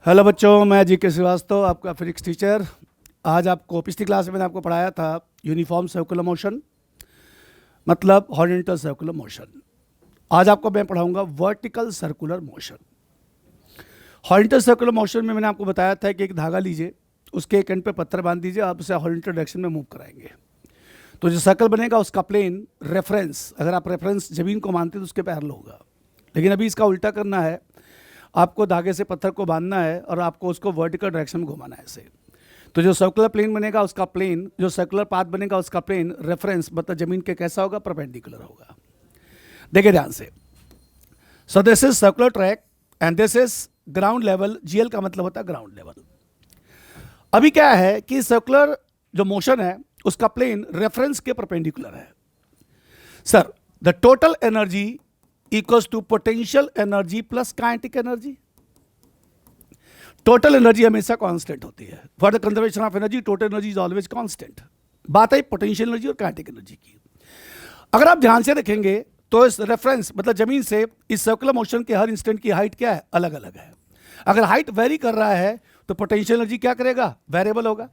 Hello बच्चों, मैं GK. Srivastava, आपका फिजिक्स टीचर। आज आपको पिछली क्लास में मैंने आपको पढ़ाया था यूनिफॉर्म सर्कुलर मोशन, मतलब हॉरिजॉन्टल सर्कुलर मोशन। आज आपको मैं पढ़ाऊंगा vertical circular motion. Horizontal circular motion में मैंने आपको बताया था कि एक धागा लीजिए, उसके एक एंड पे पत्थर बांध दीजिए, आप उसे हॉरिजॉन्टल डायरेक्शन में मूव कराएंगे तो जो सर्कल बनेगा उसका प्लेन रेफरेंस, अगर आप रेफरेंस जमीन को मानते हैं तो उसके पैरेलल होगा। लेकिन अभी इसका उल्टा करना है, आपको धागे से पत्थर को बांधना है और आपको उसको वर्टिकल डायरेक्शन में घुमाना है ऐसे। तो जो सर्कुलर प्लेन बनेगा उसका प्लेन, जो सर्कुलर पाथ बनेगा उसका प्लेन रेफरेंस मतलब जमीन के कैसा होगा, परपेंडिकुलर होगा। देखिए ध्यान से। So this is circular track and this is ground level. GL का मतलब होता है ग्राउंड लेवल। अभी क्या है कि सर्कुलर जो मोशन है उसका प्लेन रेफरेंस के परपेंडिकुलर है। Sir, the total energy equals to potential energy plus kinetic energy. Total energy हमेशा कांस्टेंट होती है। For the conservation of energy total energy is always constant. बात है पोटेंशियल एनर्जी और काइनेटिक एनर्जी की। अगर आप ध्यान से देखेंगे तो इस रेफरेंस मतलब जमीन से इस सर्कुलर मोशन के हर इंस्टेंट की हाइट क्या है, अलग अलग है। अगर हाइट वेरी कर रहा है तो पोटेंशियल एनर्जी क्या करेगा, वेरिएबल होगा।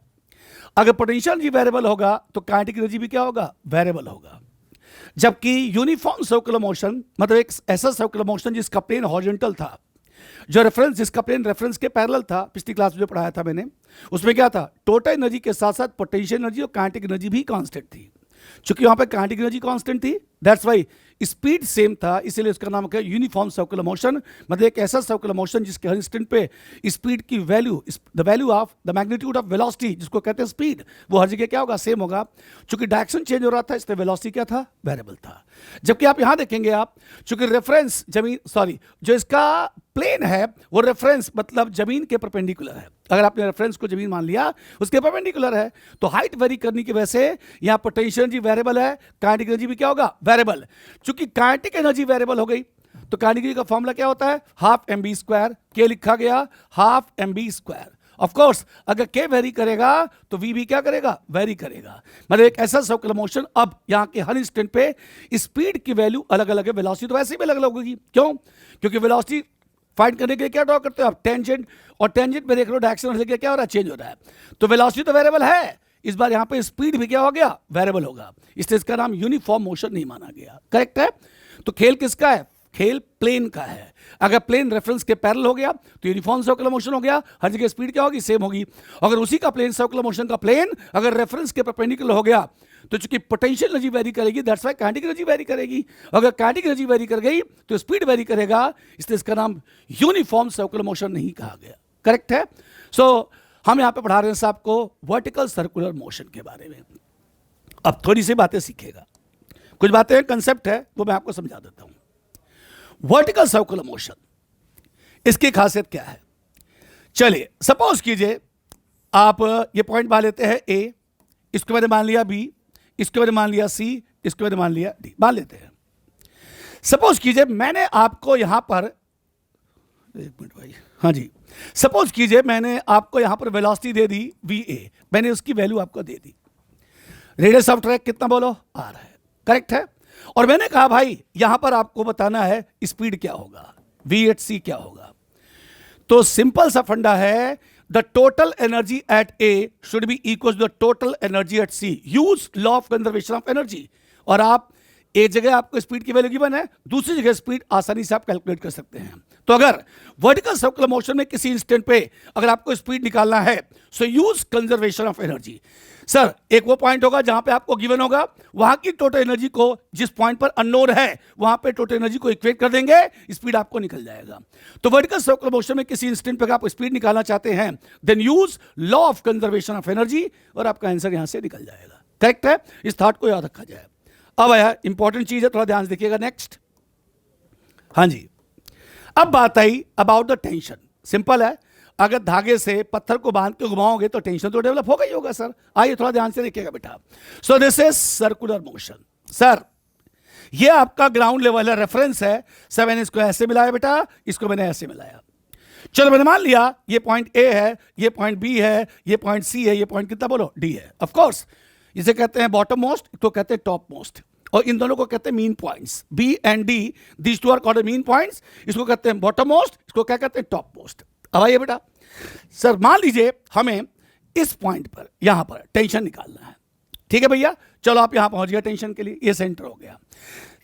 अगर पोटेंशियल एनर्जी वेरिएबल होगा तो काइनेटिक एनर्जी भी क्या होगा, वेरिएबल होगा। जबकि यूनिफॉर्म सर्कुलर मोशन मतलब एक ऐसा सर्कुलर मोशन जिसका प्लेन हॉरिजॉन्टल था, जो रेफरेंस जिसका प्लेन रेफरेंस के पैरेलल था, पिछली क्लास में जो पढ़ाया था मैंने, उसमें क्या था, टोटल एनर्जी के साथ साथ पोटेंशियल एनर्जी और काइनेटिक एनर्जी भी कांस्टेंट थी। चूंकि वहां पे काइनेटिक एनर्जी कांस्टेंट थी, दैट्स वाई स्पीड सेम था, इसीलिए उसका नाम क्या है, यूनिफॉर्म सर्कुलर मोशन। मतलब एक ऐसा सर्कुलर मोशन जिसके हर इंस्टेंट पे स्पीड की value, the value of the magnitude of velocity, जिसको कहते हैं स्पीड, वो हर जगह क्या होगा, सेम होगा। चूंकि डायरेक्शन चेंज हो रहा था इसलिए वेलोसिटी क्या था, वेरिएबल था। जबकि आप यहां देखेंगे, आप चूंकि रेफरेंस जमीन जो इसका प्लेन है वो रेफरेंस मतलब जमीन के परपेंडिकुलर है। अगर आपने रेफरेंस को जमीन मान लिया, उसके परपेंडिकुलर है, तो हाइट वेरी करने की वजह से यहां पोटेंशियल एनर्जी वेरिएबल है, काइनेटिक एनर्जी भी क्या होगा, वेरिएबल। चूंकि काइनेटिक एनर्जी वेरिएबल हो गई तो काइनेटिक एनर्जी का फॉर्मूला क्या होता है, हाफ एम बी स्क्वायर। के लिखा गया half M B square. Of course अगर के वेरी करेगा तो वी भी क्या करेगा, वेरी करेगा। मतलब एक ऐसा सर्कुलर मोशन, अब यहां के हर इंस्टेंट पे स्पीड की वैल्यू अलग अलग है, वेलोसिटी तो वैसे भी अलग अलग होगी। क्यों? क्योंकि वेलोसिटी फाइंड करने के लिए क्या ड्रॉ करते हो आप, टेंजेंट, और टेंजेंट में देख लो डायरेक्शन हर जगह क्या हो रहा है, चेंज हो रहा है। तो वेलोसिटी तो वेरिएबल है, इस बार यहां पे स्पीड भी क्या हो गया, वेरिएबल होगा, इसलिए इसका नाम यूनिफॉर्म मोशन नहीं माना गया। करेक्ट है? तो खेल किसका है, खेल प्लेन का है। अगर प्लेन रेफरेंस के पैरेलल हो गया तो यूनिफॉर्म सर्कुलर मोशन हो गया, हर जगह स्पीड क्या होगी, सेम होगी। अगर उसी का प्लेन सर्कुलर मोशन का प्लेन अगर रेफरेंस के परपेंडिकुलर हो गया तो चूंकि पोटेंशियल एनर्जी वेरी करेगी, that's why kinetic energy very करेगी। अगर काइनेटिक एनर्जी वेरी कर गई तो स्पीड वेरी करेगा, इसलिए इसका नाम यूनिफॉर्म सर्कुलर मोशन नहीं कहा गया। करेक्ट है? सो हम यहां पे पढ़ा रहे हैं आपको वर्टिकल सर्कुलर मोशन के बारे में। अब थोड़ी सी बातें सीखेगा, कुछ बातें कंसेप्ट है वो मैं आपको समझा देता हूं। वर्टिकल सर्कुलर मोशन, इसकी खासियत क्या है, चलिए सपोज कीजिए आप ये पॉइंट मान लेते हैं ए, इसके बाद मान लिया बी, इसके बाद मान लिया सी, इसके बाद मान लिया डी, मान लेते हैं। सपोज कीजिए मैंने आपको यहां पर, एक मिनट भाई, हाँ जी, सपोज कीजिए मैंने आपको यहां पर velocity they the V A, मैंने उसकी वैल्यू आपको दे दी। रेडियस ऑफ ट्रैक कितना बोलो, आर है। करेक्ट है? और मैंने कहा भाई यहां पर आपको बताना है स्पीड क्या होगा, वी एट सी क्या होगा। तो सिंपल सा फंडा है, the total energy at A should be equal to the total energy at C. Use law of conservation of energy. और आप एक जगह आपको स्पीड की वैल्यू गिवन है, दूसरी जगह स्पीड आसानी से आप कैलकुलेट कर सकते हैं। तो अगर वर्टिकल सर्कुलर मोशन में किसी इंस्टेंट पे अगर आपको स्पीड निकालना है, so use conservation of energy. Sir, एक वो पॉइंट होगा जहां पे आपको गिवन होगा, वहां की टोटल एनर्जी को जिस पॉइंट पर अननोन है वहां पे टोटल एनर्जी को इक्वेट कर देंगे, स्पीड आपको निकल जाएगा। तो वर्टिकल सर्कुलर मोशन में किसी इंस्टेंट पे आप स्पीड निकालना चाहते हैं, then use law of conservation of energy और आपका आंसर यहां से निकल जाएगा। करेक्ट है? इस थॉट को याद रखा जाए। अब आया इंपॉर्टेंट चीज है, थोड़ा ध्यान से देखिएगा। नेक्स्ट, हाँ जी, अब बात आई अबाउट द टेंशन। सिंपल है, अगर धागे से पत्थर को बांध के घुमाओगे तो टेंशन तो डेवलप होगा ही होगा। सर आइए थोड़ा ध्यान से देखिएगा बेटा। So this is circular motion. Sir ये आपका ग्राउंड लेवल है, रेफरेंस है। सर मैंने इसको ऐसे मिलाया बेटा, इसको मैंने ऐसे मिलाया। चलो मैंने मान लिया ये पॉइंट ए है, ये पॉइंट बी है, ये पॉइंट सी है, ये पॉइंट कितना बोलो, डी है। ऑफ कोर्स इसे कहते हैं बॉटम मोस्ट, तो कहते हैं टॉप मोस्ट, और इन दोनों को कहते हैं mean points. B and D, these two are called mean points. इसको कहते हैं बॉटम मोस्ट, इसको क्या कहते हैं, टॉप मोस्ट। अब आइए बेटा, सर मान लीजिए हमें इस पॉइंट पर यहां पर टेंशन निकालना है, ठीक है भैया, चलो आप यहां पहुंच गए टेंशन के लिए, ये सेंटर हो गया।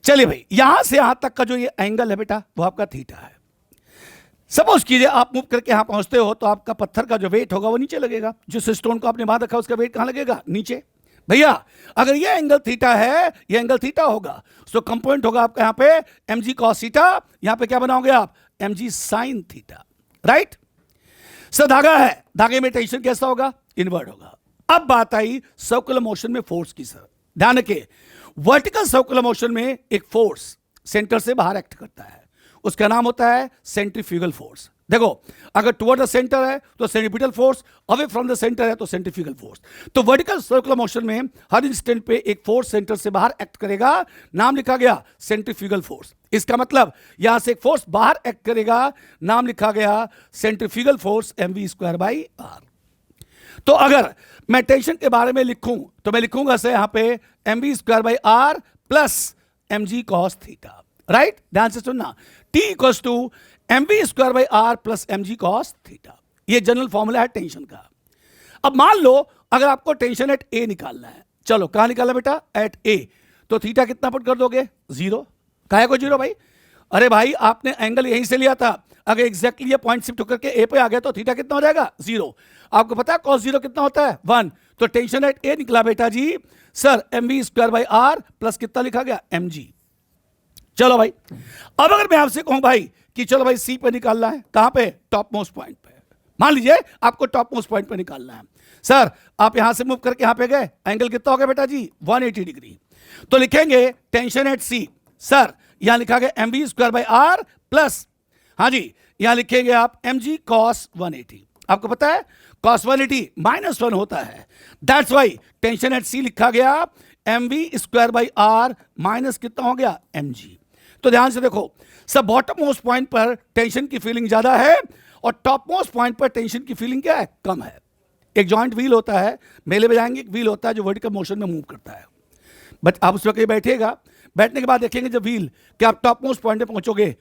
चलिए भाई, यहां से यहां तक का जो ये एंगल है बेटा वो आपका थीटा है। सपोज कीजिए आप मूव करके यहां पहुंचते हो तो आपका पत्थर का जो वेट होगा वो नीचे लगेगा, जिस स्टोन को आपने बांध रखा उसका वेट कहां लगेगा, नीचे। भैया अगर ये एंगल थीटा है, ये एंगल थीटा होगा, तो कंपोनेंट होगा आपका यहां पे mg cos थीटा, यहां पे क्या बनाओगे आप, mg sin theta, right. Sir धागा है, धागे में टेंशन कैसा होगा, इनवर्ट होगा। अब बात आई सर्कुलर मोशन में फोर्स की। सर ध्यान रखिए, वर्टिकल सर्कुलर मोशन में एक फोर्स सेंटर से बाहर एक्ट करता है, उसका नाम होता है सेंट्रीफ्यूगल फोर्स। देखो, अगर टुवर्ड द सेंटर है तो centripetal force, away from the centre है तो सेंट्रीफ्यूगल फोर्स। तो वर्टिकल सर्कुलर मोशन में हर इंस्टेंट पे एक फोर्स सेंटर से बाहर एक्ट करेगा, नाम लिखा गया सेंट्रीफ्यूगल फोर्स। इसका मतलब यहां से एक फोर्स बाहर एक्ट करेगा, नाम लिखा गया सेंट्रीफ्यूगल फोर्स mv²/r। तो अगर मैं टेंशन के बारे में लिखूं तो मैं लिखूंगा से यहां पे mv²/r plus mg cos theta, right. ध्यान से सुनना, T equals to mv²/r plus mg cos theta, ये जनरल फॉर्मूला है टेंशन का। अब मान लो अगर आपको टेंशन एट ए निकालना है, चलो कहां निकालना बेटा, एट ए, तो थीटा कितना पुट कर दोगे, 0। काहे को 0 भाई, अरे भाई आपने एंगल यहीं से लिया था, अगर एग्जैक्टली ये पॉइंट शिफ्ट होकर के ए पे आ गया तो थीटा कितना हो जाएगा, 0। आपको पता है cos 0 कितना होता है, 1। तो टेंशन एट ए निकला बेटा जी सर mv²/r प्लस कितना लिखा गया, mg। चलो भाई, अब अगर मैं आपसे कहूं भाई कि चलो भाई सी पे निकालना है, कहां पे, टॉप मोस्ट पॉइंट पे, मान लीजिए आपको टॉप मोस्ट पॉइंट पे निकालना है। सर आप यहां से मूव करके यहां पे गए, एंगल कितना हो गया बेटा जी, 180 डिग्री। तो लिखेंगे टेंशन एट सी, सर यहां लिखा गया mv²/r प्लस, हाँ जी यहां लिखेंगे आप mg cos 180। आपको पता है cos 180 -1 होता है, दैट्स वाई टेंशन एट सी लिखा गया mv²/r माइनस कितना हो गया, mg। तो ध्यान से देखो, सब बॉटम मोस्ट पॉइंट पर टेंशन की फीलिंग ज्यादा है और टॉप मोस्ट पॉइंट पर टेंशन की फीलिंग क्या है, कम है। एक जॉइंट व्हील होता है, मेले में जाएंगे, एक व्हील होता है जो वर्टिकल मोशन में मूव करता है, बट आप उस वक्त बैठेगा, बैठने के बाद देखेंगे जब व्हील कि आप टॉप मोस्ट पॉइंट पे पहुंचोगे,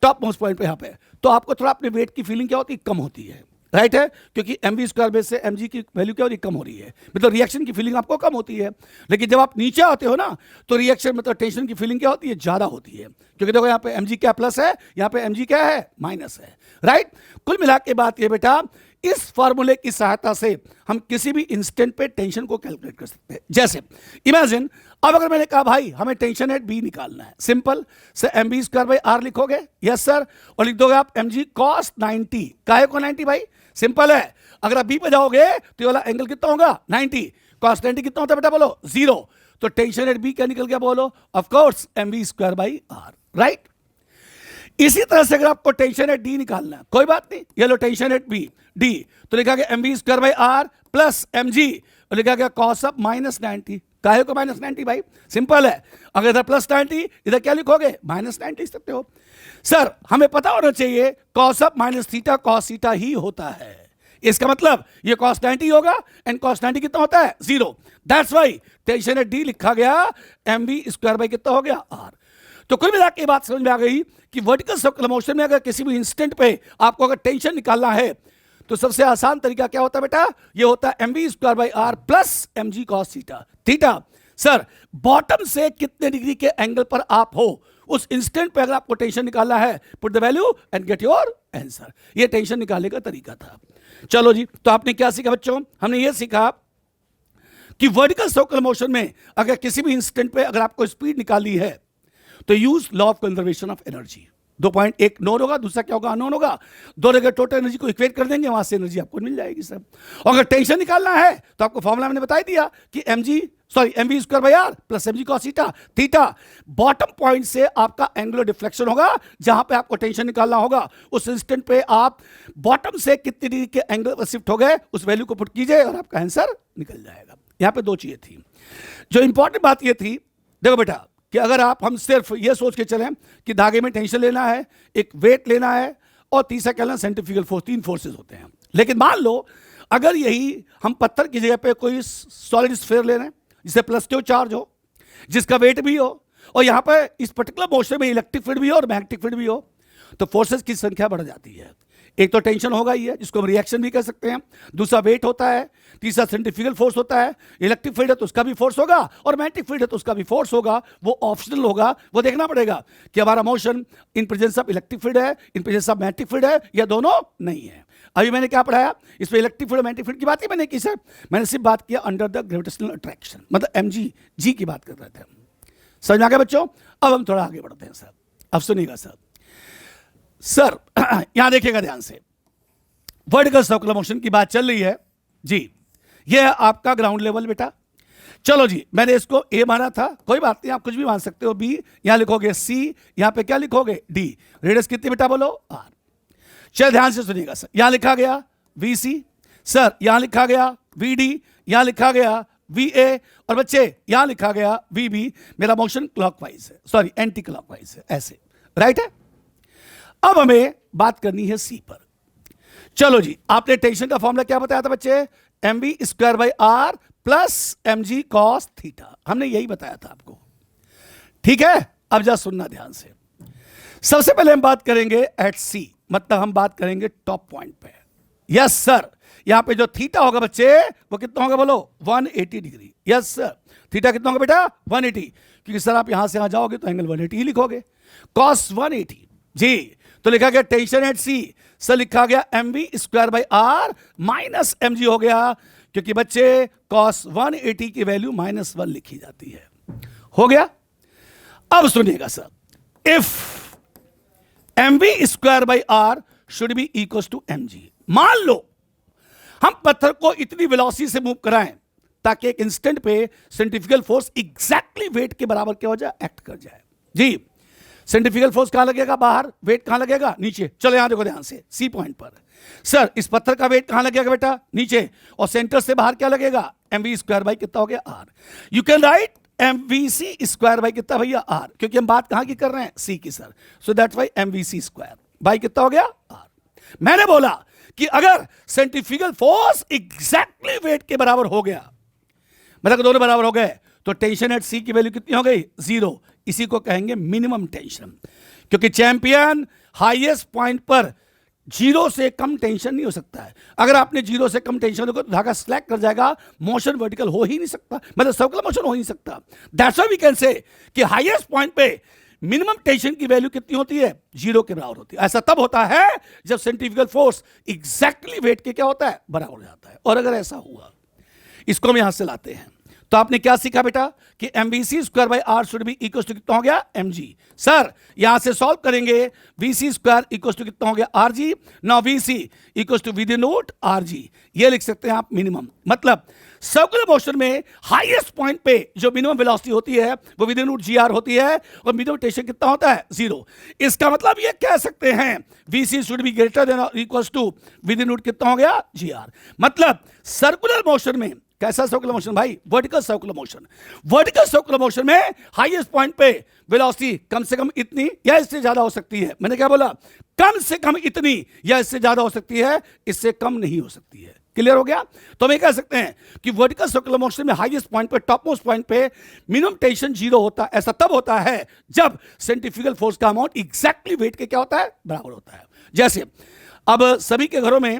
टॉप मोस्ट पॉइंट पे यहाँ पे, तो आपको थोड़ा अपने वेट की फीलिंग क्या होती है, कम होती है, राइट है, क्योंकि mv² बेस से mg की वैल्यू क्या हो रही है, कम हो रही है, मतलब रिएक्शन की फीलिंग आपको कम होती है। लेकिन जब आप नीचे आते हो ना तो रिएक्शन मतलब टेंशन की फीलिंग क्या होती है, ज्यादा होती है, क्योंकि देखो यहाँ पे mg क्या प्लस है, यहाँ पे mg क्या है, माइनस है, राइट। कुल मिला के बात ये बेटा, इस फॉर्मूले की सहायता से हम किसी भी इंस्टेंट पे टेंशन को कैलकुलेट कर सकते हैं। जैसे इमेजिन, अब अगर मैंने कहा भाई हमें टेंशन एट बी निकालना है, सिंपल से mv²/r लिखोगे, यस सर, और लिख दोगे आप mg cos 90। काहे को 90 भाई, सिंपल है, अगर आप बी पे जाओगे तो ये वाला एंगल कितना होगा, 90। cos 90 कितना होता है बेटा, बोलो 0। तो टेंशन एट बी क्या निकल गया, बोलो ऑफ कोर्स mv²/r, राइट। इसी तरह से अगर आपको टेंशन एट डी निकालना है, कोई बात नहीं, ये लो टेंशन एट बी डी, तो लिखा गया mv²/r प्लस mg, और लिखा गया cos ऑफ -90। काहे को -90 भाई, सिंपल है, अगर इधर +90 इधर क्या लिखोगे, -90 लिख सकते हो। सर हमें पता होना चाहिए cos ऑफ -θ cos θ ही होता है, इसका मतलब ये cos 90 होगा एंड cos 90 कितना होता है, 0। That's why tension at D लिखा गया mv² कितना हो गया, r। तो कुल मिला के बात समझ में आ गई कि वर्टिकल सर्कुलर मोशन में अगर किसी भी इंस्टेंट पे आपको अगर टेंशन निकालना है तो सबसे आसान तरीका क्या होता है बेटा, ये होता है mv²/r plus mg cos theta. Theta sir bottom से कितने डिग्री के एंगल पर आप हो, उस इंस्टेंट पे अगर आपको टेंशन निकालना है, put the value and get your answer. ये टेंशन निकालने का तरीका था। चलो जी, तो आपने क्या सीखा बच्चों, हमने ये सीखा कि वर्टिकल सर्कुलर मोशन में अगर किसी भी इंस्टेंट पे अगर आपको स्पीड निकालनी है तो use law of conservation of energy. 2 point, एक नोन होगा, दूसरा क्या होगा, अननोन होगा, दोनों के टोटल एनर्जी को इक्वेट कर देंगे, वहां से एनर्जी आपको मिल जाएगी सब। और अगर टेंशन निकालना है तो आपको फॉर्मूला मैंने बता दिया कि mv²/r plus mg cos theta. Theta bottom point से आपका एंगुलर डिफ्लेक्शन होगा, जहां पे आपको टेंशन निकालना होगा, उस इंस्टेंट पे आप बॉटम से कितनी डिग्री के एंगल पर शिफ्ट हो गए उस वैल्यू को पुट कीजिए और आपका आंसर निकल जाएगा। यहां पे 2 चीजें थी। जो इंपॉर्टेंट बात ये थी, देखो बेटा, कि अगर हम सिर्फ ये सोच के चलें कि धागे में टेंशन लेना है, एक वेट लेना है और तीसरा क्या लेना, सेंट्रीफ्यूगल फोर्स, 3 फोर्सेस होते हैं। लेकिन मान लो अगर यही हम पत्थर की जगह पे कोई सॉलिड स्फीयर ले रहे हैं जिससे +Q चार्ज हो, जिसका वेट भी हो, और यहां पर इस पर्टिकुलर मोशन में इलेक्ट्रिक फील्ड भी हो और मैग्नेटिक फील्ड भी हो, तो फोर्सेस की संख्या बढ़ जाती है। एक तो टेंशन होगा ही है, जिसको हम रिएक्शन भी कह सकते हैं, दूसरा वेट होता है, तीसरा सेंट्रीफ्यूगल फोर्स होता है, इलेक्ट्रिक फील्ड है तो उसका भी फोर्स होगा, और मैग्नेटिक फील्ड है तो उसका भी फोर्स होगा। वो ऑप्शनल होगा, वो देखना पड़ेगा कि हमारा motion in presence of electric field है, in presence of magnetic field है, या दोनों नहीं है। अभी मैंने क्या पढ़ाया, इसमें इलेक्ट्रिक फील्ड मैग्नेटिक फील्ड की बात ही मैंने की सर, मैंने सिर्फ बात किया अंडर द ग्रेविटेशनल अट्रैक्शन, मतलब mg जी की बात कर रहे थे। समझ में आ गया बच्चों? अब हम थोड़ा आगे बढ़ते हैं सर। अब सुनिएगा सर यहां देखिएगा ध्यान से, वर्टिकल सर्कुलर मोशन की बात चल रही है जी। ये है आपका ग्राउंड लेवल बेटा। चलो जी, मैंने इसको ए माना था, कोई बात नहीं, आप कुछ भी मान सकते हो। बी यहां लिखोगे, सी यहां पे क्या लिखोगे, डी। रेडियस कितनी बेटा बोलो, आर। चल ध्यान से सुनिएगा सर, यहां लिखा गया वी सी, सर यहां लिखा गया वी डी, यहां लिखा गया वी ए, और बच्चे यहां लिखा गया वी बी। मेरा मोशन क्लॉकवाइज है, सॉरी एंटी क्लॉकवाइज है, ऐसे राइट है। अब हमें बात करनी है सी पर। चलो जी, आपने टेंशन का फॉर्मूला क्या बताया था बच्चे, m B square by are plus M G cos theta, हमने यही बताया था आपको, ठीक है। अब जा सुनना ध्यान से, सबसे पहले हम बात करेंगे एट सी, मतलब हम बात करेंगे टॉप पॉइंट पे। यस सर, यहां पे जो थीटा होगा बच्चे वो कितना होगा बोलो, 180 डिग्री। यस सर, थीटा कितना होगा बेटा, 180, क्योंकि सर आप यहां से यहां जाओगे तो एंगल 180 ही लिखोगे। कॉस 180 जी, तो लिखा गया टेंशन एट सी, सर लिखा गया m B square by r minus m g हो गया, क्योंकि बच्चे कॉस 180 की वैल्यू -1 लिखी जाती है। हो गया। अब सुनिएगा sir, if m B square by r should be equal to m g, मान लो हम पत्थर को इतनी वेलोसिटी से मूव कराएं ताकि एक इंस्टेंट पे सेंट्रीफ्यूगल फोर्स एग्जैक्टली वेट के बराबर क्या हो जाए, एक्ट कर जाए जी। सेंट्रीफ्यूगल फोर्स कहां लगेगा, बाहर, वेट कहां लगेगा, नीचे। चलो यहां देखो ध्यान से, सी पॉइंट पर सर इस पत्थर का वेट कहां लगेगा बेटा, नीचे, और सेंटर से बाहर क्या लगेगा, एम वी स्क्वायर बाई कितना हो गया, r. You can write m we C square by कितना भैया, आर, क्योंकि हम बात कहां की कर रहे हैं, सी की sir, so that's why M we C square by कितना हो गया, आर। मैंने बोला कि अगर सेंट्रीफ्यूगल फोर्स एग्जैक्टली वेट के बराबर हो गया, मतलब दोनों बराबर हो गए, तो टेंशन एट सी की वैल्यू कितनी हो गई, 0। इसी को कहेंगे मिनिमम टेंशन, क्योंकि चैंपियन हाईएस्ट पॉइंट पर 0 से कम टेंशन नहीं हो सकता है। अगर आपने 0 से कम टेंशन देखो तो धागा स्लैक कर जाएगा, मोशन वर्टिकल हो ही नहीं सकता, मतलब सर्कुलर मोशन हो ही नहीं सकता। That's why we can say कि हाईएस्ट पॉइंट पे मिनिमम टेंशन की वैल्यू कितनी होती है, 0 के बराबर होती है। ऐसा तब होता है जब सेंट्रीफ्यूगल फोर्स एग्जैक्टली वेट के क्या होता है, बराबर हो जाता है। और अगर ऐसा हुआ, इसको हम यहां से लाते हैं, तो आपने क्या सीखा बेटा कि m b c square by r should be equal to कितना हो गया, एम जी। सर यहां से सॉल्व करेंगे, v C square equal to कितना हो गया, r g. Now v c equal to with in root r g, ये लिख सकते हैं आप मिनिमम। मतलब सर्कुलर मोशन में हाईएस्ट पॉइंट पे जो मिनिमम वेलोसिटी होती है वो with in root g r होती है, और मिनिमम टेंशन कितना होता है, 0। इसका मतलब ये कह सकते हैं v c should be greater than equal to with in root कितना हो गया, जी आर। मतलब सर्कुलर मोशन में, कैसा सर्कुलर मोशन भाई, vertical circular motion, vertical circular motion में हाईएस्ट पॉइंट पे वेलोसिटी कम से कम इतनी या इससे ज्यादा हो सकती है। मैंने क्या बोला, कम से कम इतनी या इससे ज्यादा हो सकती है, इससे कम नहीं हो सकती है। क्लियर हो गया? तो हम कह सकते हैं कि वर्टिकल सर्कुलर मोशन में हाईएस्ट पॉइंट पे, टॉप मोस्ट पॉइंट पे मिनिमम टेंशन 0 होता है। ऐसा तब होता है जब सेंट्रीफ्यूगल फोर्स का अमाउंट एग्जैक्टली वेट के क्या होता है, बराबर होता है। जैसे अब सभी के घरों में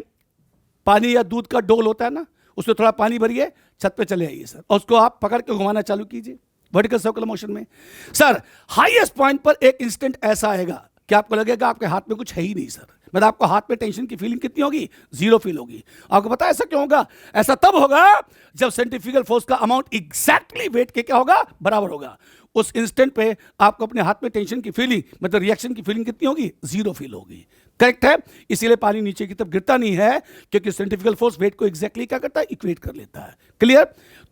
पानी या दूध का डोल होता है ना, उसमें थोड़ा पानी भरिए, छत पे चले आइए सर, और उसको आप पकड़ के घुमाना चालू कीजिए वर्टिकल सर्कुलर मोशन में। सर हाईएस्ट पॉइंट पर एक इंस्टेंट ऐसा आएगा कि आपको लगेगा आपके हाथ में कुछ है ही नहीं सर, मतलब आपको हाथ में टेंशन की फीलिंग कितनी होगी, 0 फील होगी। आपको पता है ऐसा क्यों होगा? ऐसा तब होगा जब सेंट्रीफ्यूगल फोर्स का अमाउंट एग्जैक्टली वेट के क्या होगा, बराबर होगा। उस इंस्टेंट पे आपको अपने हाथ में टेंशन की फीलिंग, मतलब रिएक्शन की फीलिंग कितनी होगी, 0 फील होगी। करेक्ट है? इसीलिए पानी नीचे की तरफ गिरता नहीं है, क्योंकि सेंट्रीफ्यूगल फोर्स वेट को एग्जैक्टली क्या करता है, इक्वेट कर लेता है। क्लियर?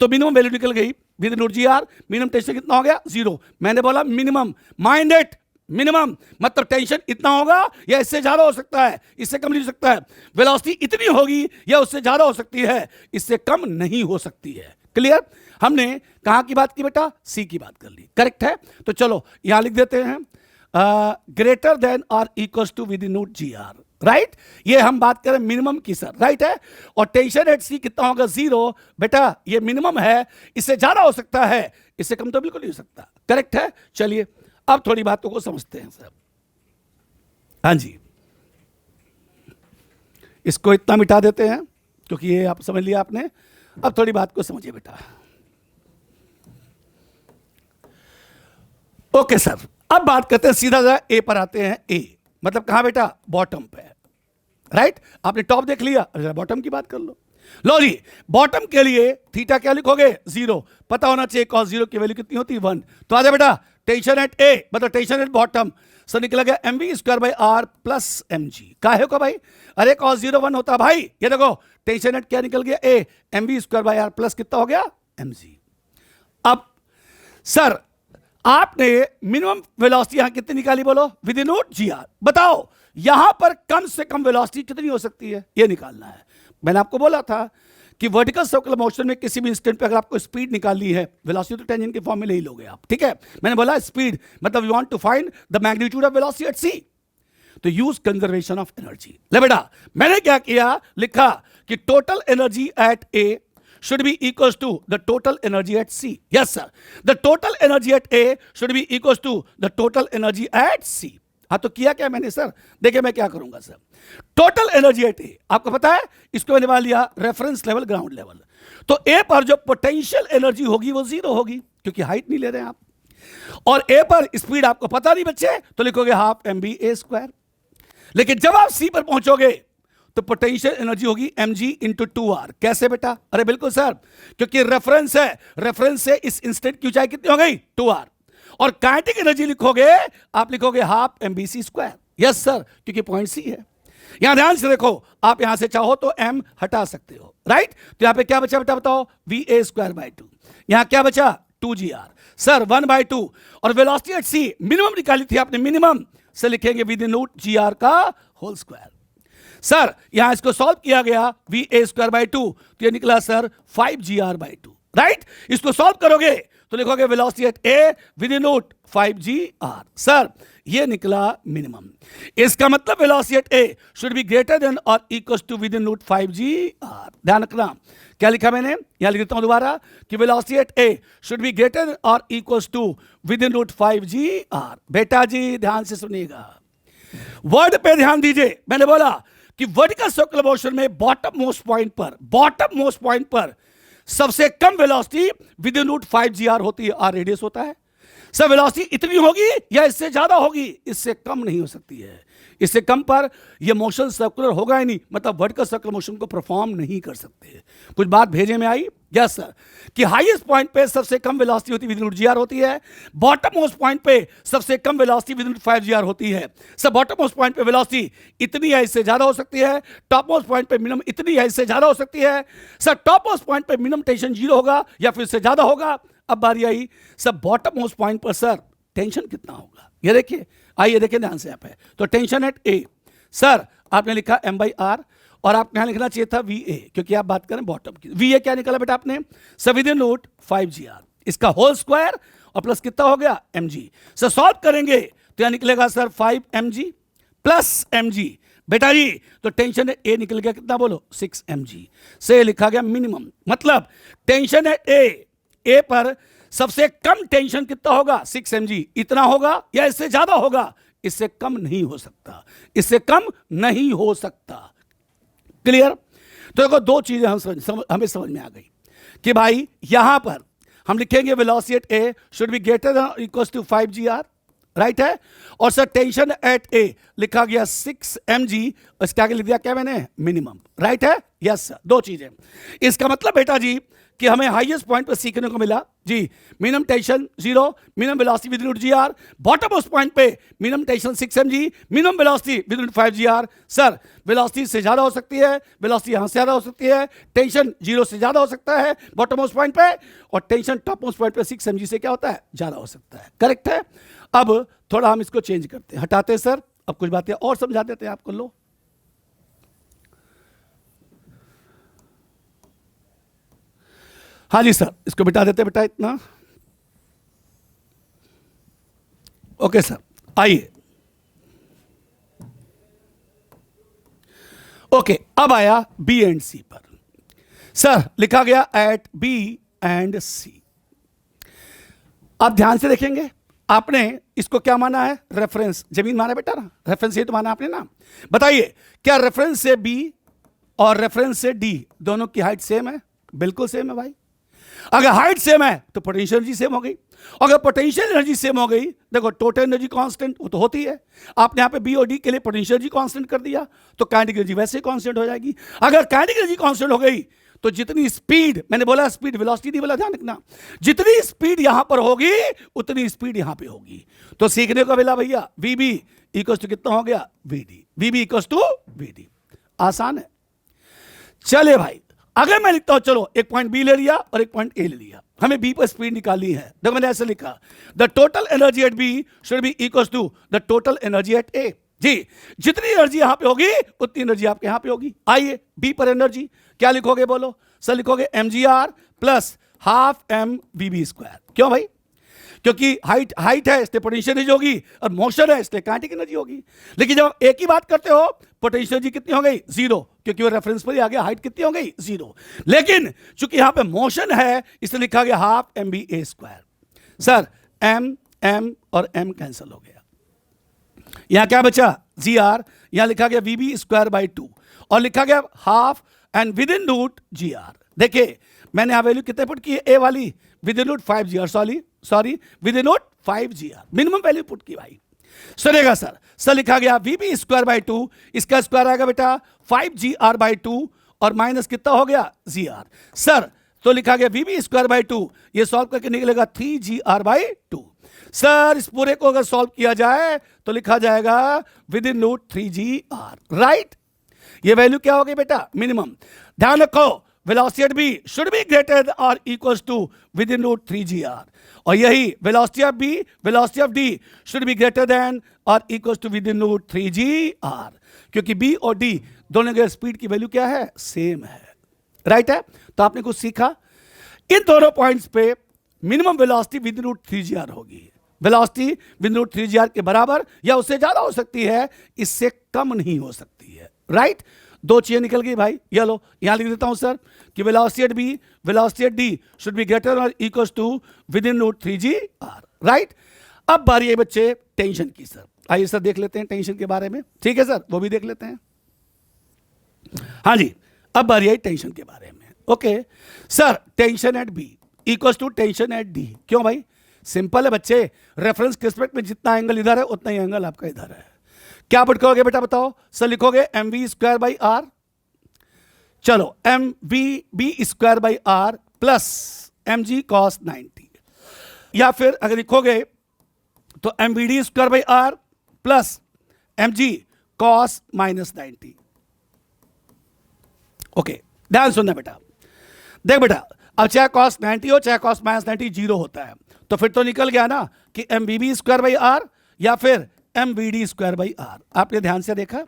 तो मिनिमम वैल्यू निकल गई with in root g r, minimum tension कितना हो गया, 0। मैंने बोला मिनिमम, माइंड इट, मिनिमम मतलब टेंशन इतना होगा या इससे ज्यादा हो सकता है, इससे कम नहीं हो सकता है। वेलोसिटी इतनी होगी या उससे ज्यादा हो सकती है, इससे कम नहीं हो सकती है। क्लियर? हमने कहां की बात की बेटा, सी की बात कर ली। करेक्ट है? तो चलो यहां लिख देते हैं ग्रेटर देन और equal to with in root g are, right. ये हम बात करें मिनिमम की सर, राइट है। और टेंशन एट सी कितना होगा, 0। बेटा ये मिनिमम है, इससे ज्यादा हो सकता है, इससे कम तो बिल्कुल नहीं हो सकता। करेक्ट है? चलिए अब थोड़ी बातों को समझते हैं सर। हाँ जी, इसको इतना मिटा देते हैं क्योंकि ये आप समझ लिया आपने। अब थोड़ी बात को समझिए बेटा। ओके सर, अब बात करते हैं सीधा सा ए पर आते हैं। ए मतलब कहां बेटा? बॉटम पे, राइट। आपने टॉप देख लिया, अब बॉटम की बात कर लो। लो जी, बॉटम के लिए थीटा क्या लिखोगे? 0। पता होना चाहिए cos 0 की वैल्यू कितनी होती है? 1। तो आ जाए बेटा, टेंशन एट ए मतलब टेंशन एट बॉटम, सो निकला गया mv² प्लस mg। काहे को भाई? अरे cos 0 1 होता भाई। ये देखो टेंशन एट क्या निकल गया? ए, mv² प्लस कितना हो गया? mg। अब सर आपने मिनिमम वेलोसिटी यहां कितनी निकाली बोलो? With in GR। बताओ यहां पर कम से कम वेलोसिटी कितनी हो सकती है, ये निकालना है। मैंने आपको बोला था कि वर्टिकल सर्कुलर मोशन में किसी भी इंस्टेंट पे अगर आपको स्पीड निकालनी है, वेलोसिटी तो टेंजेंट के फॉर्म में ले ही लोगे आप, ठीक है। मैंने बोला स्पीड मतलब we want to find the magnitude of velocity at C, तो यूज कंजर्वेशन ऑफ एनर्जी। ले बेटा, मैंने क्या किया? लिखा कि total energy at A should be equals to the total energy at C. Yes sir, the total energy at A should be equals to the total energy at C. हाँ, तो किया क्या मैंने सर? देखिए मैं क्या करूंगा सर। टोटल एनर्जी एट ए आपको पता है, इसको मैंने मान लिया रेफरेंस लेवल, ग्राउंड लेवल। तो ए पर जो पोटेंशियल एनर्जी होगी वो 0 होगी क्योंकि हाइट नहीं ले रहे हैं आप। और ए पर स्पीड आपको पता नहीं बच्चे, तो लिखोगे हाफ mv²। लेकिन जब आप सी पर पहुंचोगे तो पोटेंशियल एनर्जी होगी mg इंटू 2r। कैसे बेटा? अरे बिल्कुल सर, क्योंकि रेफरेंस है, रेफरेंस से इस इंस्टेंट की ऊंचाई कितनी हो गई? 2r। और काइनेटिक एनर्जी लिखोगे, आप लिखोगे हाफ mvc²। यस सर, क्योंकि पॉइंट सी है। यहां ध्यान से देखो, आप यहां से चाहो तो m हटा सकते हो, राइट। तो यहां पे क्या बचा बेटा बताओ? va²/2। यहां क्या बचा? 2gr। सर 1/2। और वेलोसिटी एट सी मिनिमम निकाली थी आपने, मिनिमम से लिखेंगे विद इन gr का होल स्क्वायर। सर यहां इसको सॉल्व किया गया va²/2, तो ये निकला सर 5gr/2, राइट। इसको सॉल्व करोगे तो लिखोगे velocity at A within 5gr। Sir ये निकला मिनिमम। इसका मतलब velocity at A should be greater than और equal to with in 5gr। ध्यान रखना, क्या लिखा मैंने? यहां लिख देता हूं दोबारा कि velocity at A should be greater than और equal to with in 5gr। बेटा जी ध्यान से सुनिएगा, वर्ड पे ध्यान दीजिए। मैंने बोला कि वर्टिकल सर्कुलर मोशन में बॉटम मोस्ट पॉइंट पर सबसे कम वेलोसिटी विद इन 5gr होती है, r रेडियस होता है। सर वेलोसिटी इतनी होगी या इससे ज्यादा होगी? इससे कम नहीं हो सकती है। इससे कम पर यह मोशन सर्कुलर होगा ही नहीं, मतलब वर्टिकल सर्कुलर मोशन को परफॉर्म नहीं कर सकते। कुछ बात भेजे में आई? यस सर, कि हाईएस्ट पॉइंट पे सबसे कम वेलोसिटी होती विद इन GR होती है, बॉटम मोस्ट पॉइंट पे सबसे कम वेलोसिटी विद इन 5gr होती है। सर बॉटम मोस्ट पॉइंट पे वेलोसिटी इतनी है, इससे ज्यादा हो सकती है। टॉप मोस्ट पॉइंट पे मिनिमम इतनी है, इससे ज्यादा हो सकती है। सर टॉप मोस्ट पॉइंट पे मिनिमम टेंशन 0 होगा या फिर इससे ज्यादा होगा। अब बारी आई सर बॉटम मोस्ट पॉइंट पर सर टेंशन कितना होगा? ये देखिए, आइए देखिए ध्यान से। यहाँ पे तो टेंशन एट ए, सर आपने लिखा m/r और आपने यहां लिखना चाहिए था va, क्योंकि आप बात करें बॉटम की। va क्या निकला बेटा आपने? सर विद इन 5gr, इसका होल स्क्वायर और प्लस कितना हो गया? mg। सर सॉल्व करेंगे तो यहां निकलेगा सर 5mg प्लस mg। बेटा जी तो टेंशन एट ए निकल गया कितना बोलो? 6mg। से लिखा गया मिनिमम, मतलब टेंशन एट ए पर सबसे कम टेंशन कितना होगा? 6mg। इतना होगा या इससे ज्यादा होगा? इससे कम नहीं हो सकता, इससे कम नहीं हो सकता। क्लियर? तो देखो दो चीजें हमें समझ में आ गई कि भाई यहां पर हम लिखेंगे velocity at A should be greater than equal to 5gr, right है। और सर टेंशन एट ए लिखा गया 6mg, इसके आगे लिख दिया क्या मैंने? मिनिमम, राइट है। यस सर, दो चीजें। इसका मतलब बेटा जी कि हमें हाईएस्ट पॉइंट पर सीखने को मिला जी minimum tension 0, minimum velocity within GR, bottom most point पे minimum tension 6mg, minimum velocity within 5gr। Sir velocity से ज्यादा हो सकती है, वेलोसिटी यहां से ज्यादा हो सकती है, टेंशन 0 से ज्यादा हो सकता है बॉटम मोस्ट पॉइंट पे, और टेंशन टॉप मोस्ट पॉइंट पे 6mg से क्या होता है? ज्यादा हो सकता है। करेक्ट है। अब थोड़ा हम इसको चेंज करते हैं, हटाते हैं सर। अब कुछ बातें और समझा देते हैं आपको। लो हाँ जी सर, इसको बिठा देते बेटा इतना। ओके सर, आइए। ओके, अब आया बी एंड सी पर। सर लिखा गया एट बी एंड सी। आप ध्यान से देखेंगे, आपने इसको क्या माना है? रेफरेंस जमीन माना बेटा ना, रेफरेंस ये तो माना आपने ना। बताइए क्या रेफरेंस से बी और रेफरेंस से डी दोनों की हाइट सेम है, बिल्कुल सेम है भाई। अगर हाइट सेम है तो पोटेंशियल एनर्जी सेम हो गई। अगर पोटेंशियल एनर्जी सेम हो गई, देखो टोटल एनर्जी कांस्टेंट वो तो होती है, आपने यहां पे बी और डी के लिए पोटेंशियल एनर्जी कांस्टेंट कर दिया तो काइनेटिक एनर्जी वैसे ही कांस्टेंट हो जाएगी। अगर काइनेटिक एनर्जी कांस्टेंट हो गई तो जितनी स्पीड, मैंने बोला स्पीड वेलोसिटी नहीं बोला, ध्यान रखना, जितनी स्पीड यहां पर होगी उतनी स्पीड यहां पे होगी। तो सीखने को मिला भैया, वी बी इक्वल्स टू कितना हो गया, v d, v b equals to v d. आसान है। चले भाई, अगर मैं लिखता हूं, चलो एक पॉइंट बी ले लिया और एक पॉइंट ए ले लिया, हमें बी पर स्पीड निकालनी है। देखो मैंने ऐसे लिखा, the total energy at B should be equals to the total energy at A. जी, जितनी एनर्जी यहां पे होगी उतनी एनर्जी आपके यहां पे होगी। आइए बी पर एनर्जी क्या लिखोगे, बोलो सर? लिखोगे mgr plus half m we B square. क्यों भाई? क्योंकि हाइट है इसलिए पोटेंशियल एनर्जी होगी, और मोशन है इसलिए काइनेटिक एनर्जी होगी। लेकिन जब आप एक ही बात करते हो, पोटेंशियल एनर्जी कितनी हो गई, जीरो, क्योंकि वो रेफरेंस पर ही आ गया। हाइट कितनी हो गई, जीरो। लेकिन चूंकि यहां पे मोशन है इसलिए लिखा गया हाफ एम बी ए स्क्वायर। सर एम एम और एम कैंसिल हो गया, यहां क्या बचा, जी आर, यहां लिखा गया वी बी स्क्वायर बाई 2 और लिखा गया half and with in root g r. देखिए मैंने यहां वैल्यू कितने पुट की है, ए वाली with in root 5 ji r, sorry with in root 5 ji r, minimum value put की भाई। सुनेगा सर लिखा गया वी बी स्क्वायर बाई 2, इसका स्क्वायर आएगा बेटा 5 जी आर बाई 2 और माइनस कितना हो गया, जी आर। सर तो लिखा गया वी बी स्क्वायर बाई 2, ये सॉल्व करके निकलेगा 3 जी आर बाई 2। सर इस पूरे को अगर सॉल्व किया जाए तो लिखा जाएगा with in root 3 ji are, right. ये वैल्यू क्या हो गई बेटा, मिनिमम। ध्यान रखो, velocity at B should be greater than और equals to with in root 3 ji R, और यही velocity of B, velocity of D should be greater than और equals to with in root 3 ji R, क्योंकि B और D दोनों के speed की value क्या है, सेम है, राइट है। तो आपने कुछ सीखा, इन दोनों पॉइंट्स पे minimum velocity with in root 3 ji R होगी। Velocity with in root 3 ji R के बराबर या उससे ज्यादा हो सकती है, इससे कम नहीं हो सकती है, राइट। दो चीजें निकल गई भाई। ये लो यहां लिख देता हूं सर कि velocity at B, velocity at D should be greater और equals to with in root 3 ji are, right. अब बारी है बच्चे टेंशन की। सर आइए सर देख लेते हैं टेंशन के बारे में, ठीक है सर, वो भी देख लेते हैं। हाँ जी, अब बारी है टेंशन के बारे में। Okay sir, tension at B equals to tension at D. क्यों भाई? सिंपल है बच्चे, रेफरेंस के रिस्पेक्ट में जितना एंगल इधर है उतना ही एंगल आपका इधर है। क्या पुट करोगे बेटा, बताओ? सर लिखोगे M V square by R, चलो M we B square by are plus M G cos 90, या फिर अगर लिखोगे तो M we D square by are plus M G cos minus 90। Okay ध्यान सुनना बेटा, देख बेटा, अब चाहे कॉस 90 हो चाहे कॉस माइनस 90 जीरो होता है, तो फिर तो निकल गया ना कि m b b square by r या फिर m we D square by r. आपने ध्यान से देखा,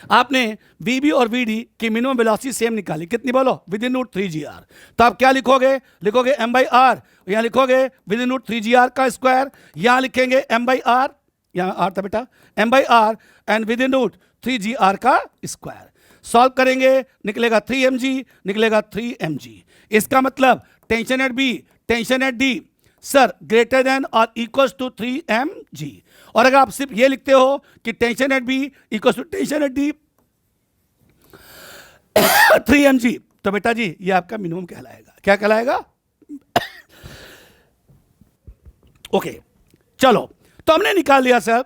आपने वी बी और वी डी की मिनिमम वेलोसिटी सेम निकाली, कितनी बोलो, with in root 3 ji r. तो आप क्या लिखोगे, लिखोगे एम बाई आर, यहां लिखोगे with in root 3 ji r का स्क्वायर, यहां लिखेंगे एम बाई आर, यहां आर था बेटा, m by r and with in root 3 ji r का स्क्वायर। सॉल्व करेंगे निकलेगा 3 एम जी, निकलेगा 3 एम जी। इसका मतलब tension at B, tension at D sir greater than और इक्वल्स टू 3 एम जी। और अगर आप सिर्फ ये लिखते हो कि tension at B equals to tension at D 3 m g, तो बेटा जी ये आपका मिनिमम कहलाएगा। क्या कहलाएगा? ओके चलो, तो हमने निकाल लिया sir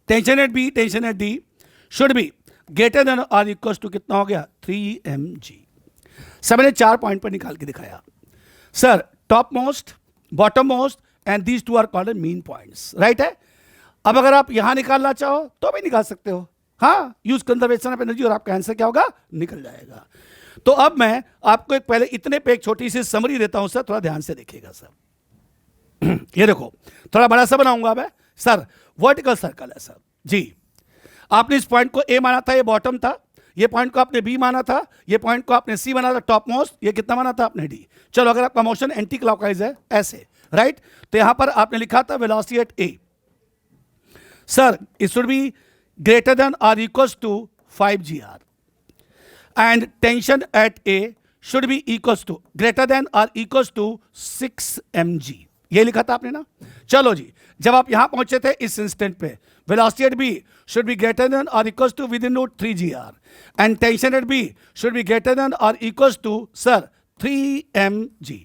tension at B, tension at D should be greater than और इक्वल्स टू कितना हो गया, 3 एम जी। सब मैंने 4 पॉइंट पर निकाल के दिखाया sir, top most, bottom most and these two are called mean points, right है। अब अगर आप यहां निकालना चाहो तो भी निकाल सकते हो, हाँ, यूज कंजर्वेशन ऑफ एनर्जी, और आपका आंसर क्या होगा, निकल जाएगा। तो अब मैं आपको एक पहले इतने पे एक छोटी सी समरी देता हूं सर, थोड़ा ध्यान से देखिएगा सर। ये देखो थोड़ा बड़ा सा बनाऊंगा मैं सर, वर्टिकल सर्कल है सर जी। आपने इस पॉइंट को ए माना था, ये बॉटम था, ये पॉइंट को आपने बी माना था, ये पॉइंट को आपने सी माना था टॉप मोस्ट, ये कितना माना था आपने डी। चलो अगर आपका मोशन एंटी क्लॉकवाइज है ऐसे, राइट, तो यहां पर आपने लिखा था velocity at A sir it should be greater than और equals to 5 ji R and tension at A should be equals to greater than और इक्वल्स टू 6 एम जी। ये लिखा था आपने ना। चलो जी, जब आप यहां पहुंचे थे इस इंस्टेंट पे, velocity at B should be greater than और equal to with in 3 g and tension at B should be greater than और equal to sir 3 mg।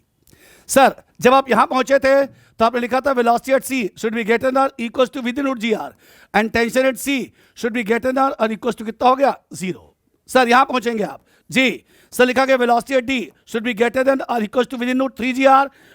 Sir जब आप यहां पहुंचे थे तो आपने लिखा था velocity at C should be greater than और equal to with in g and tension at C should be greater than और इक्वल टू कितना हो गया 0। सर यहां पहुंचेंगे आप जी। सर लिखा गया velocity at D should be greater than और equal to with in 3 g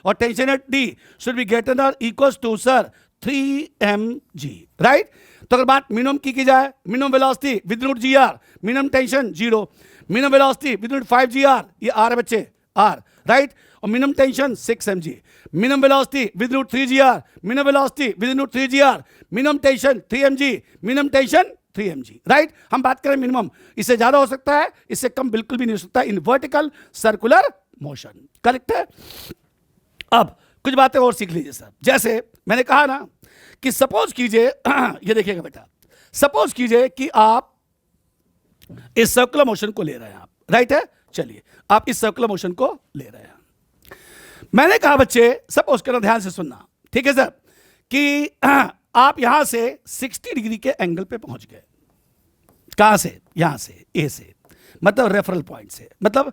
और tension at D should be greater than और equal to sir 3 mg, right. तो अगर बात मिनिमम की जाए, minimum velocity within g, minimum tension 0, minimum velocity within 5 g, ये r है बच्चे, r, राइट। और minimum tension 6 mg, minimum velocity within 3 g, minimum velocity within 3 g, minimum tension 3 mg, minimum tension 3 mg, right. हम बात करें minimum, इससे ज्यादा हो सकता है, इससे कम बिल्कुल भी नहीं हो सकता in vertical circular motion, correct है। अब कुछ बातें और सीख लीजिए सर। जैसे मैंने कहा ना कि सपोज कीजिए ये देखिएगा बेटा, सपोज कीजिए कि आप इस सर्कुलर मोशन को ले रहे हैं आप, राइट है। चलिए आप इस सर्कुलर मोशन को ले रहे हैं। मैंने कहा बच्चे, सपोज करो, ध्यान से सुनना, ठीक है सर, कि आप यहां से 60 डिग्री के एंगल पे पहुंच गए। कहां से? यहां से, ए से, मतलब रेफरल पॉइंट से। मतलब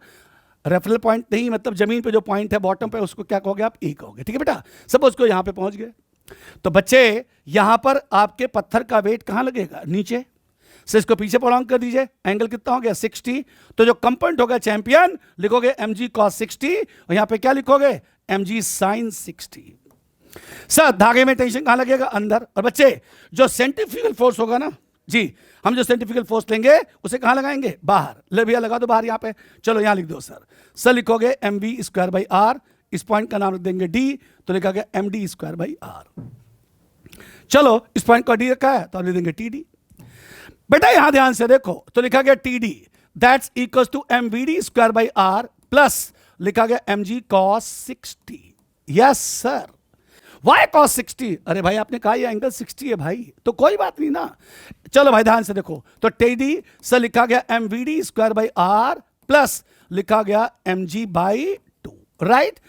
रेफरल पॉइंट नहीं, मतलब जमीन पे जो पॉइंट है बॉटम पे, उसको क्या कहोगे आप? ए कहोगे, ठीक है बेटा। सपोज को यहां पे पहुंच गए, तो बच्चे यहां पर आपके पत्थर का वेट कहां लगेगा? नीचे से। इसको पीछे प्रोलॉन्ग कर दीजिए, एंगल कितना हो गया? 60। तो जो कंपोनेंट होगा चैंपियन, लिखोगे mg cos 60 और यहां पे क्या लिखोगे? mg sin 60। सर धागे में टेंशन कहां लगेगा? अंदर। और बच्चे जो सेंट्रीफ्यूगल फोर्स होगा ना जी, हम जो सेंट्रीफ्यूगल फोर्स लेंगे उसे कहां लगाएंगे? बाहर। ले भैया लगा दो बाहर यहां पे। चलो यहां लिख दो सर। सर लिखोगे mv²/r, इस पॉइंट का नाम रख देंगे d, तो लिखा गया md²/r। चलो इस पॉइंट का d रखा है तो आप लिख देंगे td। बेटा यहां ध्यान से देखो, तो लिखा गया td that's equal to mvd²/r plus लिखा गया mg cos 60। Yes sir. Why cos 60? अरे भाई आपने कहा ये एंगल 60 है भाई, तो कोई बात नहीं ना। चलो भाई ध्यान से देखो, तो td सर लिखा गया mvd²/r प्लस लिखा गया mg/2, राइट।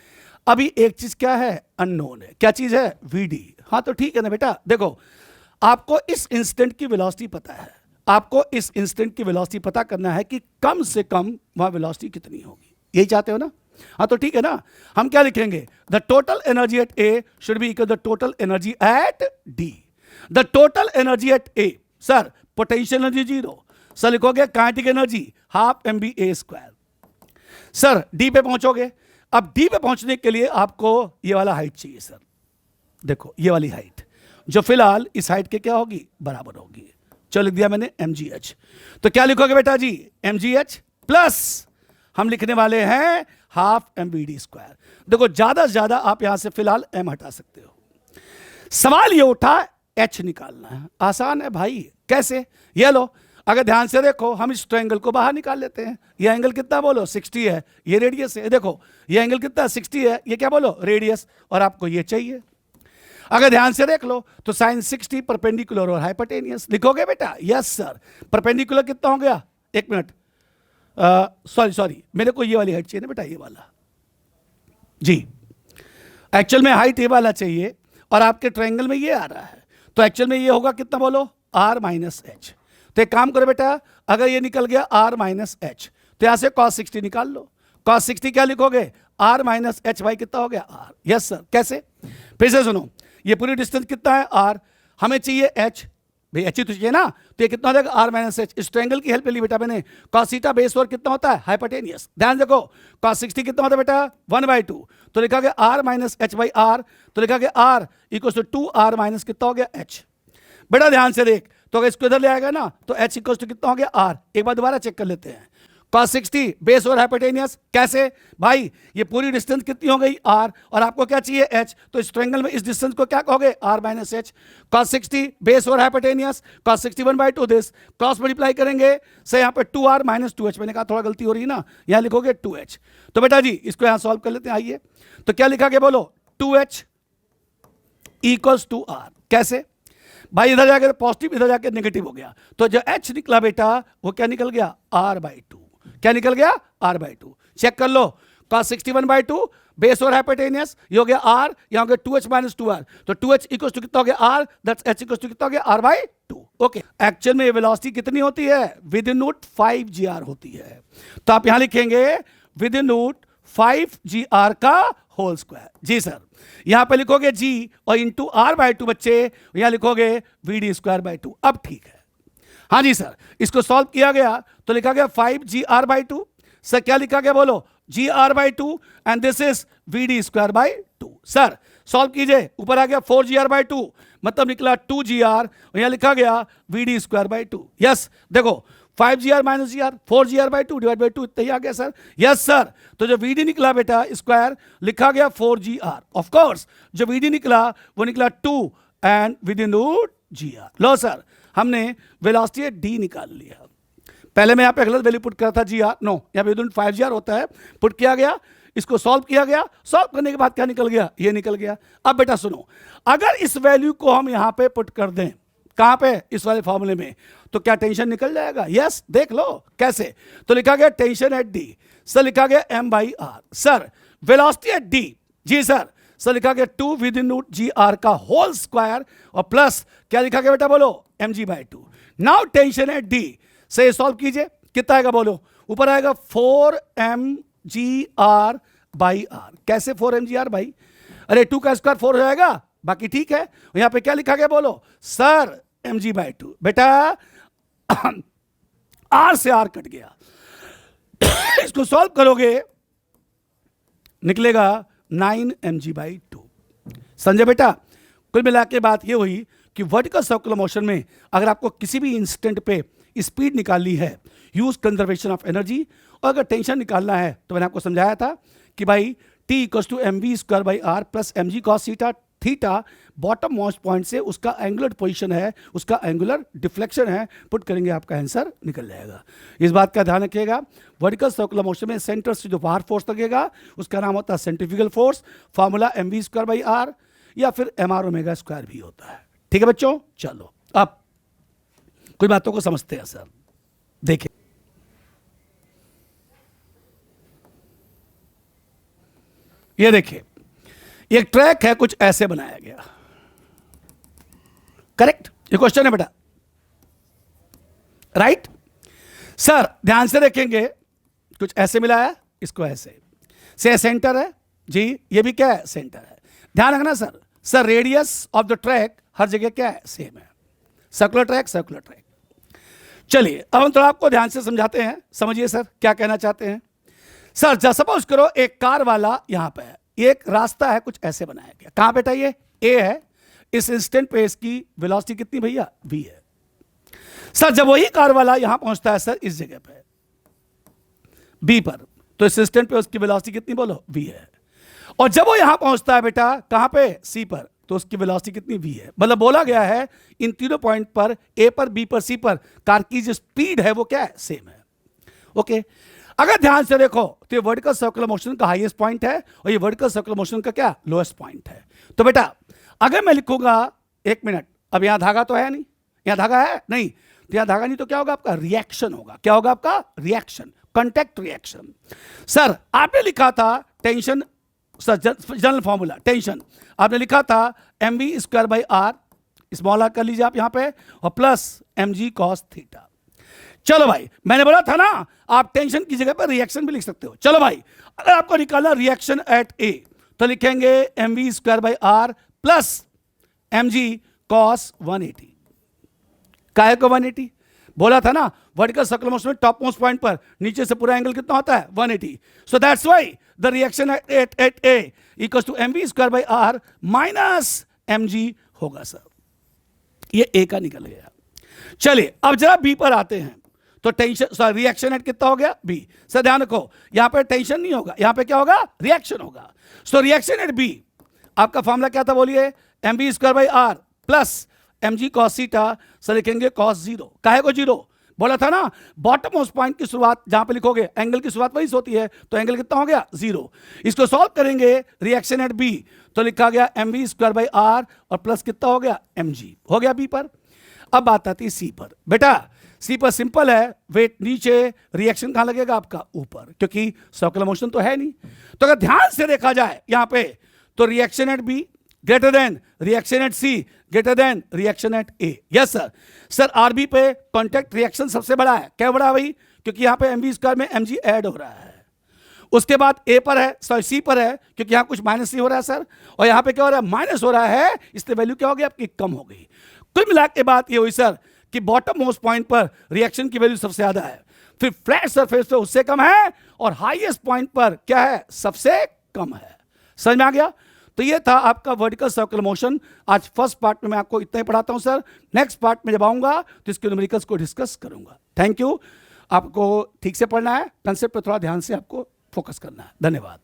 अभी एक चीज क्या है? अननोन है। क्या चीज है? vd। हाँ तो ठीक है ना बेटा। देखो आपको इस इंस्टेंट की वेलोसिटी पता है, आपको इस इंस्टेंट की वेलोसिटी पता करना है कि कम से कम वहां वेलोसिटी कितनी होगी। यही चाहते हो ना? हाँ तो ठीक है ना। हम क्या लिखेंगे? The total energy at A should be equal the total energy at D. The total energy at A, sir potential energy 0, sir लिखोगे kinetic energy ½ mv² sir D पे पहुंचोगे। अब डी पे पहुंचने के लिए आपको ये वाला हाइट चाहिए सर। देखो ये वाली हाइट जो फिलहाल इस हाइट के क्या होगी? बराबर होगी। चलो लिख दिया मैंने mgh। तो क्या लिखोगे बेटा जी? mgh प्लस हम लिखने वाले हैं ½ mvd²। देखो ज्यादा से ज्यादा आप यहां से फिलहाल m हटा सकते हो। सवाल ये उठा h निकालना है। आसान है भाई। कैसे? ये लो, अगर ध्यान से देखो, हम इस ट्रायंगल को बाहर निकाल लेते हैं। ये एंगल कितना बोलो? 60 है। ये रेडियस है। देखो ये एंगल कितना? 60 है। ये क्या बोलो? रेडियस। और आपको ये चाहिए। अगर ध्यान से देख लो तो साइन 60 परपेंडिकुलर और हाइपोटेनियस लिखोगे बेटा? Yes sir. परपेंडिकुलर कितना हो गया? एक मिनट, सॉरी मेरे को ये वाली हाइट चाहिए ना बेटा, ये वाला जी। एक्चुअल में हाइट ये वाला चाहिए और आपके ट्रायंगल में ये आ रहा है, तो एक्चुअल में ये होगा कितना बोलो? r - h। तो एक काम करो बेटा, अगर ये निकल गया r - h तो यहां से cos 60 निकाल लो। cos 60 क्या लिखोगे? r - h भाई कितना हो गया? r। Yes sir. कैसे? फिर से सुनो, ये पूरी डिस्टेंस कितना है? r। हमें चाहिए h, भाई h ही तो चाहिए ना। तो ये कितना हो जाएगा? r - h। इस ट्रायंगल की हेल्प ले ली बेटा मैंने। cos थीटा बेस और कितना होता है? हाइपोटेनियस। ध्यान देखो, cos 60 कितना होता है बेटा? 1/2। तो लिखा गया r - h/r, तो लिखा गया r = 2r - कितना हो गया? h। बेटा ध्यान से देख, तो अगर इसको इधर ले आएगा ना तो h = कितना हो गया? r। एक बार दोबारा चेक कर लेते हैं। cos 60 बेस और हाइपोटेनियस। कैसे भाई? ये पूरी डिस्टेंस कितनी हो गई? r, और आपको क्या चाहिए? h। तो इस ट्रायंगल में इस डिस्टेंस को क्या कहोगे? r - h। cos 60 बेस और hypotenuse, cos 60 1/2 this, cross multiply करेंगे से यहाँ पे 2r - 2h। मैंने कहा थोड़ा गलती हो रही है ना, यहाँ लिखोगे 2h। तो बेटा जी इसको यहाँ सॉल्व कर लेते हैं। आइए, तो क्या लिखा गया बोलो? 2h = r। कैसे भाई? इधर जाकर पॉजिटिव, इधर जाकर नेगेटिव हो गया, तो जो h निकला बेटा वो क्या निकल गया? r/2। क्या निकल गया? r/2। चेक कर लो, cos 61/2 बेस और हाइपोटेनियस, ये हो गया r, यहाँ हो गया 2h माइनस 2r, तो 2h इक्वल टू कितना हो गया r, that's h equal to कितना हो गया r/2। ओके, एक्चुअल में वेलोसिटी कितनी होती है, विद इन रूट 5gr होती है, तो आप यहां लिखेंगे विद इन रूट 5gr का होल स्क्वायर। जी सर, यहां पे लिखोगे g और इंटू r/2 बच्चे, यहां लिखोगे vd²/2। अब ठीक है, हाँ जी सर, इसको सॉल्व किया गया तो लिखा गया 5gr/2। सर क्या लिखा गया बोलो, gr/2 and this is vd²/2। Sir solve कीजिए, ऊपर आ गया 4gr/2, मतलब निकला 2gr, यहां लिखा गया vd²/2। यस, देखो 5gr minus gr, 4gr/2 divide by 2, इतना ही आ गया सर। यस सर, तो जो vd निकला बेटा स्क्वायर, लिखा गया 4gr। ऑफ कोर्स जो vd निकला वो निकला 2 and with in root gr। लो सर, हमने वेलोसिटी d निकाल लिया। पहले मैं यहाँ पे गलत वैल्यू पुट करा था gr, नो, यहाँ पे विद इन 5gr होता है, पुट किया गया, इसको सॉल्व किया गया, सॉल्व करने के बाद क्या निकल गया, ये निकल गया। अब बेटा सुनो, अगर इस वैल्यू को हम यहां पे पुट कर दें, कहां पे, इस वाले फॉर्मूले में, तो क्या टेंशन निकल जाएगा। यस, देख लो कैसे, तो लिखा गया टेंशन एट डी, सर लिखा गया m/r। Sir velocity at D, जी सर लिखा गया 2 विद इन रूट gr का होल स्क्वायर, और प्लस क्या लिखा गया बेटा बोलो, mg/2। Now tension at D से सॉल्व कीजिए, कितना आएगा बोलो, ऊपर आएगा 4mgr/r। कैसे 4mgr भाई, अरे 2 का स्क्वायर 4 हो जाएगा, बाकी ठीक है। यहां पे क्या लिखा गया बोलो, सर mg/2। बेटा r से r कट गया, इसको सॉल्व करोगे निकलेगा 9mg/2। समझे बेटा, कुल मिला के बात ये हुई कि वर्टिकल सर्कुलर मोशन में अगर आपको किसी भी इंस्टेंट पे स्पीड निकालनी है, यूज कंजर्वेशन ऑफ एनर्जी, और अगर टेंशन निकालना है तो मैंने आपको समझाया था कि भाई T equals to mv²/r plus mg cos theta bottom most point से उसका एंगुलर पोजीशन है, उसका एंगुलर डिफ्लेक्शन है, पुट करेंगे आपका आंसर निकल जाएगा। इस बात का ध्यान रखिएगा, वर्टिकल सर्कुलर मोशन में सेंटर से जो बाहर फोर्स लगेगा उसका नाम होता है सेंट्रीफ्यूगल फोर्स, फार्मूला mv²/r या फिर mr⍵² भी होता है। ठीक है बच्चों, चलो अब कुछ बातों को समझते हैं सर। देखिए, ये देखिए, एक ट्रैक है, कुछ ऐसे बनाया गया, करेक्ट, ये क्वेश्चन है बेटा, राइट। सर ध्यान से देखेंगे, कुछ ऐसे मिला है, इसको ऐसे से सेंटर है जी, ये भी क्या है, सेंटर है। ध्यान रखना sir radius of the track हर जगह क्या है, सेम है, सर्कुलर ट्रैक। चलिए अब हम थोड़ा आपको ध्यान से समझाते हैं, समझिए सर क्या कहना चाहते हैं। सर जब सपोज करो एक कार वाला यहां पे है, एक रास्ता है, कुछ ऐसे बनाया गया, कहां बेटा, ये ए है, इस इंस्टेंट पे इसकी वेलोसिटी कितनी भैया, v है। सर जब वही कार वाला यहां पहुंचता है सर इस जगह पे b पर, तो इस इंस्टेंट पे उसकी वेलोसिटी कितनी बोलो, v है। और जब वो यहां पहुंचता है बेटा कहां पे, c पर, तो उसकी वेलोसिटी कितनी v है। मतलब बोला गया है इन तीनों पॉइंट पर, a पर, b पर, c पर, कार की जो स्पीड है वो क्या है, सेम है। ओके, अगर ध्यान से देखो तो ये वर्टिकल सर्कुलर मोशन का हाईएस्ट पॉइंट है और ये वर्टिकल सर्कुलर मोशन का क्या, लोएस्ट पॉइंट है। तो बेटा अगर मैं लिखूंगा, एक मिनट, अब यहां धागा तो है नहीं, यहां धागा है नहीं, तो यहां धागा नहीं, तो क्या होगा आपका, रिएक्शन होगा। क्या होगा आपका, रिएक्शन, कांटेक्ट रिएक्शन। सर आपने लिखा था tension, sir general formula tension आपने लिखा था mv²/r, स्मॉल r कर लीजिए आप यहां पे, और प्लस mg cos थीटा। चलो भाई, मैंने बोला था ना आप टेंशन की जगह पर रिएक्शन भी लिख सकते हो। चलो भाई, अगर आपको निकालना रिएक्शन एट ए, तो लिखेंगे mv²/r प्लस mg cos 180। काहे को 180, बोला था ना वर्टिकल सर्कुलर मोशन में टॉप मोस्ट पॉइंट पर नीचे से पूरा एंगल कितना होता है, 180। So that's why the reaction at A equals to mv²/r minus mg होगा सर। ये ए का निकल गया। चलिए अब जरा बी पर आते हैं, तो टेंशन, रिएक्शन एट कितना हो गया, बी। सर ध्यान रखो, यहां पे टेंशन नहीं होगा, यहां पे क्या होगा, रिएक्शन होगा। सो रिएक्शन एट बी, आपका फॉर्मूला क्या था बोलिए, mv²/r plus mg cos theta, sir लिखेंगे cos 0। काहे को 0, बोला था ना बॉटम मोस्ट पॉइंट की शुरुआत जहां पे लिखोगे एंगल की शुरुआत वही से होती है, तो एंगल कितना हो गया, 0। इसको सॉल्व करेंगे रिएक्शन एट बी, तो लिखा गया mv²/r और प्लस कितना हो गया, mg हो गया बी पर। अब बात आती है सी पर। बेटा सी पर सिंपल है, वेट नीचे, रिएक्शन कहां लगेगा आपका ऊपर, क्योंकि सर्कुलर मोशन तो है नहीं। तो अगर ध्यान से देखा जाए यहां पे, तो reaction at B greater than reaction at C greater than reaction at A. Yes sir. Sir R B पे कॉन्टैक्ट रिएक्शन सबसे बड़ा है। क्या बड़ा है भाई? क्योंकि यहां पे एमवी स्क्वायर में एमजी ऐड हो रहा है। उसके बाद ए पर है, सॉरी सी पर है, क्योंकि यहां कुछ माइनस सी हो रहा है सर, और यहां पे क्या हो रहा है? माइनस हो रहा है, इसलिए वैल्यू क्या हो गई आपकी? कम हो गई। कुल मिला के बात ये हुई सर कि बॉटम मोस्ट पॉइंट पर रिएक्शन की वैल्यू सबसे ज्यादा है, फिर फ्लैट सरफेस पे उससे कम है, और हाईएस्ट पॉइंट पर क्या है? सबसे कम है। समझ में आ गया? तो ये था आपका वर्टिकल सर्कुलर मोशन। आज फर्स्ट पार्ट में मैं आपको इतना ही पढ़ाता हूं सर। नेक्स्ट पार्ट में जब आऊंगा तो इसके न्यूमेरिकल्स को डिस्कस करूंगा। Thank you. आपको ठीक से पढ़ना है, कंसेप्ट पे थोड़ा ध्यान से आपको फोकस करना है। धन्यवाद।